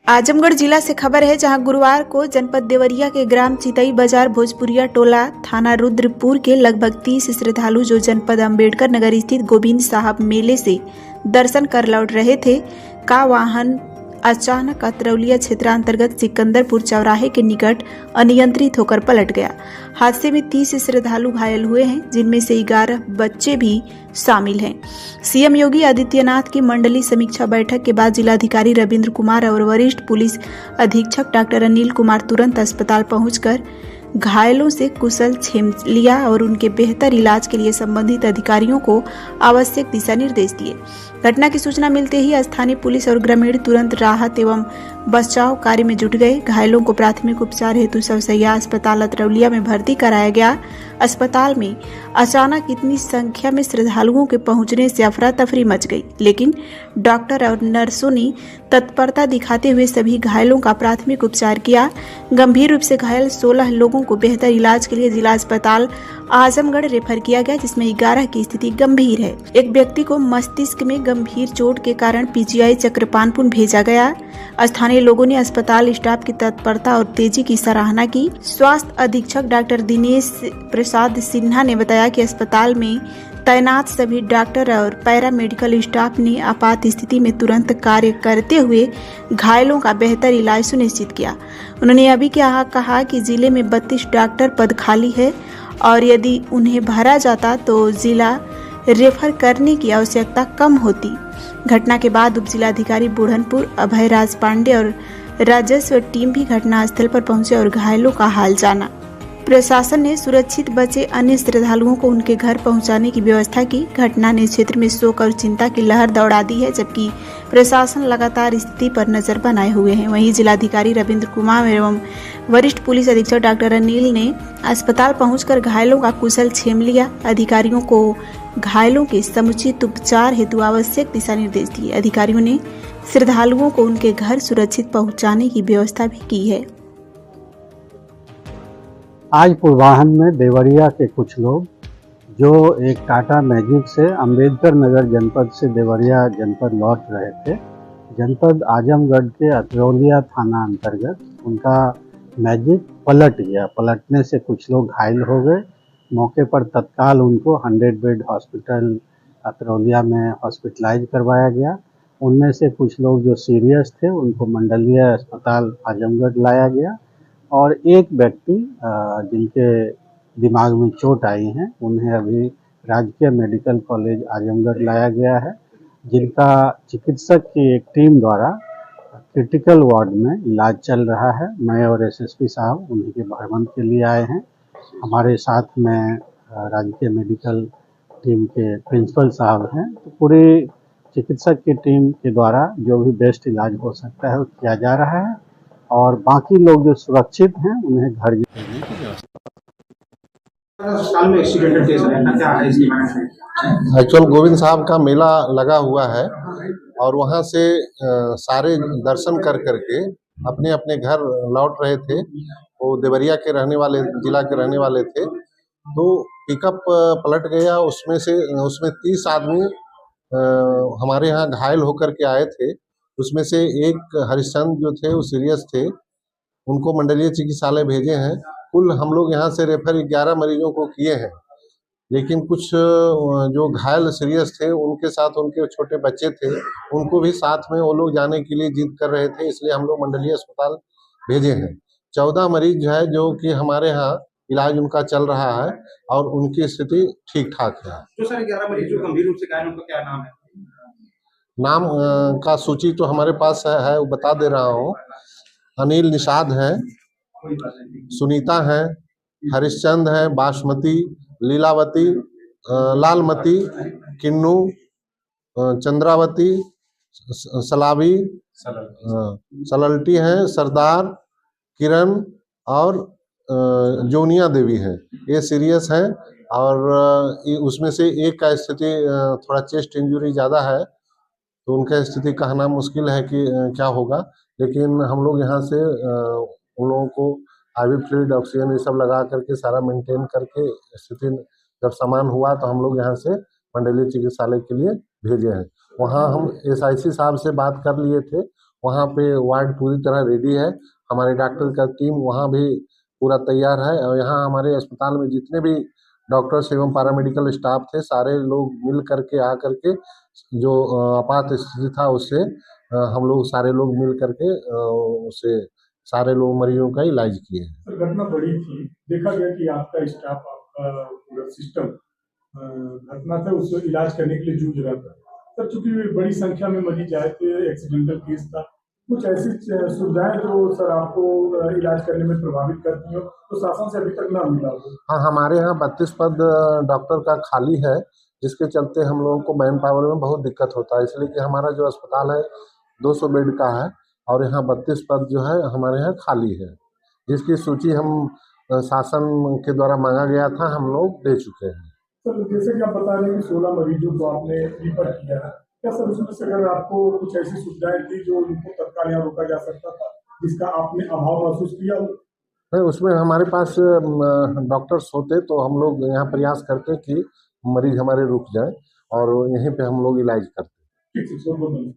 आजमगढ़ जिला से खबर है, जहां गुरुवार को जनपद देवरिया के ग्राम चितई बाजार भोजपुरिया टोला थाना रुद्रपुर के लगभग 30 श्रद्धालु जो जनपद अंबेडकर नगर स्थित गोविंद साहब मेले से दर्शन कर लौट रहे थे का वाहन अचानक अतरौलिया क्षेत्रांतर्गत सिकंदरपुर चौराहे के निकट अनियंत्रित होकर पलट गया। हादसे में 30 श्रद्धालु घायल हुए हैं, जिनमें से 11 बच्चे भी शामिल हैं। सीएम योगी आदित्यनाथ की मंडलीय समीक्षा बैठक के बाद जिलाधिकारी रविंद्र कुमार और वरिष्ठ पुलिस अधीक्षक डॉक्टर अनिल कुमार तुरंत अस्पताल पहुंचकर घायलों से कुशल छीन लिया और उनके बेहतर इलाज के लिए संबंधित अधिकारियों को आवश्यक दिशा निर्देश दिए। घटना की सूचना मिलते ही स्थानीय पुलिस और ग्रामीण तुरंत राहत एवं बचाव कार्य में जुट गए। घायलों को प्राथमिक उपचार हेतु सवसैया अस्पताल अतरौलिया में भर्ती कराया गया। अस्पताल में अचानक इतनी संख्या में श्रद्धालुओं के पहुंचने से अफरा तफरी मच गई, लेकिन डॉक्टर और नर्सों ने तत्परता दिखाते हुए सभी घायलों का प्राथमिक उपचार किया। गंभीर रूप से घायल 16 लोगों को बेहतर इलाज के लिए जिला अस्पताल आजमगढ़ रेफर किया गया, जिसमें 11 की स्थिति गंभीर है। एक व्यक्ति को मस्तिष्क में गंभीर चोट के कारण पीजीआई चक्रपाणपुर भेजा गया। स्थानीय लोगों ने अस्पताल स्टाफ की तत्परता और तेजी की सराहना की। स्वास्थ्य अधीक्षक डॉक्टर दिनेश प्रसाद सिन्हा ने बताया कि अस्पताल में तैनात सभी डॉक्टर और पैरामेडिकल स्टाफ ने आपात स्थिति में तुरंत कार्य करते हुए घायलों का बेहतर इलाज सुनिश्चित किया। उन्होंने अभी कहा कि जिले में 32 डॉक्टर पद खाली है और यदि उन्हें भरा जाता तो जिला रेफर करने की आवश्यकता कम होती। घटना के बाद उप जिलाधिकारी बुढ़नपुर अभय राज पांडे और राजस्व टीम भी घटनास्थल पर पहुंचे और घायलों का हाल जाना। प्रशासन ने सुरक्षित बचे अन्य श्रद्धालुओं को उनके घर पहुंचाने की व्यवस्था की। घटना ने क्षेत्र में शोक और चिंता की लहर दौड़ा दी है, जबकि प्रशासन लगातार स्थिति पर नजर बनाए हुए हैं। वहीं जिलाधिकारी रविंद्र कुमार एवं वरिष्ठ पुलिस अधीक्षक डॉक्टर अनिल ने अस्पताल पहुंचकर घायलों का कुशल छीन लिया। अधिकारियों को घायलों के समुचित उपचार हेतु आवश्यक दिशा निर्देश दिए। अधिकारियों ने श्रद्धालुओं को उनके घर सुरक्षित पहुंचाने की व्यवस्था भी की है। आज पूर्वाह्न में देवरिया के कुछ लोग जो एक टाटा मैजिक से अंबेडकर नगर जनपद से देवरिया जनपद लौट रहे थे, जनपद आजमगढ़ के अतरौलिया थाना अंतर्गत उनका मैजिक पलट गया। पलटने से कुछ लोग घायल हो गए। मौके पर तत्काल उनको 100 बेड हॉस्पिटल अतरौलिया में हॉस्पिटलाइज करवाया गया। उनमें से कुछ लोग जो सीरियस थे उनको मंडलीय अस्पताल आजमगढ़ लाया गया और एक व्यक्ति जिनके दिमाग में चोट आई है उन्हें अभी राजकीय मेडिकल कॉलेज आजमगढ़ लाया गया है, जिनका चिकित्सक की एक टीम द्वारा क्रिटिकल वार्ड में इलाज चल रहा है। मैं और एसएसपी साहब उन्हीं के भ्रमण के लिए आए हैं। हमारे साथ में राजकीय मेडिकल टीम के प्रिंसिपल साहब हैं। तो पूरी चिकित्सक की टीम के द्वारा जो भी बेस्ट इलाज हो सकता है वो किया जा रहा है और बाकी लोग जो सुरक्षित हैं उन्हें घर भेजने की व्यवस्था। एक्चुअल गोविंद साहब का मेला लगा हुआ है और वहाँ से सारे दर्शन कर करके अपने अपने घर लौट रहे थे। वो देवरिया के रहने वाले, जिला के रहने वाले थे। तो पिकअप पलट गया। उसमें 30 आदमी हमारे यहाँ घायल होकर के आए थे। उसमें से एक हरिश्चंद्र जो थे वो सीरियस थे, उनको मंडलीय चिकित्सालय भेजे हैं। कुल हम लोग यहाँ से रेफर 11 मरीजों को किए हैं, लेकिन कुछ जो घायल सीरियस थे उनके साथ उनके छोटे बच्चे थे, उनको भी साथ में वो लोग जाने के लिए जिद कर रहे थे, इसलिए हम लोग मंडलीय अस्पताल भेजे हैं। 14 मरीज जो है जो कि हमारे यहाँ इलाज उनका चल रहा है और उनकी स्थिति ठीक ठाक है। जो सारे 11 मरीज जो गंभीर रूप से घायल, उनका क्या नाम है? नाम का सूची तो हमारे पास है, वो बता दे रहा हूँ। अनिल निषाद है, सुनीता है, हरिश्चंद्र है, बासमती, लीलावती, लालमती, किन्नू, चंद्रावती, सलावी, सलल्टी है, सरदार, किरण और जोनिया देवी है। ये सीरियस है और उसमें से एक का स्थिति थोड़ा चेस्ट इंजरी ज़्यादा है, तो उनका स्थिति कहना मुश्किल है कि क्या होगा। लेकिन हम लोग यहाँ से उन लोगों को आईवी फ्लूइड, ऑक्सीजन ये सब लगा करके सारा मेंटेन करके स्थिति जब सामान हुआ तो हम लोग यहाँ से मंडलीय चिकित्सालय के लिए भेजे हैं। वहाँ हम एसआईसी साहब से बात कर लिए थे, वहाँ पे वार्ड पूरी तरह रेडी है। हमारे डॉक्टर का टीम वहाँ भी पूरा तैयार है और यहाँ हमारे अस्पताल में जितने भी डॉक्टर्स एवं पैरामेडिकल स्टाफ थे सारे लोग मिल करके आ करके जो आपात स्थिति था उससे हम लोग सारे लोग मिल करके उससे सारे लोग मरीजों का इलाज किए हैं। सर घटना बड़ी थी, देखा गया कि आपका स्टाफ, आपका पूरा सिस्टम घटना था उसको इलाज करने के लिए जूझ रहा था। सर चूंकि बड़ी संख्या में मरीज आए थे, एक्सीडेंटल केस था, कुछ ऐसी सुविधाएं जो सर आपको इलाज करने में प्रभावित करती हो तो शासन से अभी तक ना मिला हो। हाँ, हमारे यहाँ 32 पद डॉक्टर का खाली है, जिसके चलते हम लोगों को मैन पावर में बहुत दिक्कत होता है, इसलिए कि हमारा जो अस्पताल है 200 बेड का है और यहाँ 32 पद जो है हमारे यहाँ खाली है, जिसकी सूची हम शासन के द्वारा मांगा गया था, हम लोग दे चुके हैं। सर जैसे कि आप बता रहे हैं कि 16 मरीजों को आपने रिफर किया है, क्या सर उसमें से अगर आपको कुछ ऐसी सुविधाएं थी जो उनको तत्काल यहाँ रोका जा सकता था, जिसका आपने अभाव महसूस किया? नहीं, उसमें हमारे पास डॉक्टर्स होते तो हम लोग यहाँ प्रयास करते कि मरीज हमारे रुक जाए और यहीं पे हम लोग इलाज करते। ठीक है सर, बहुत धन्यवाद।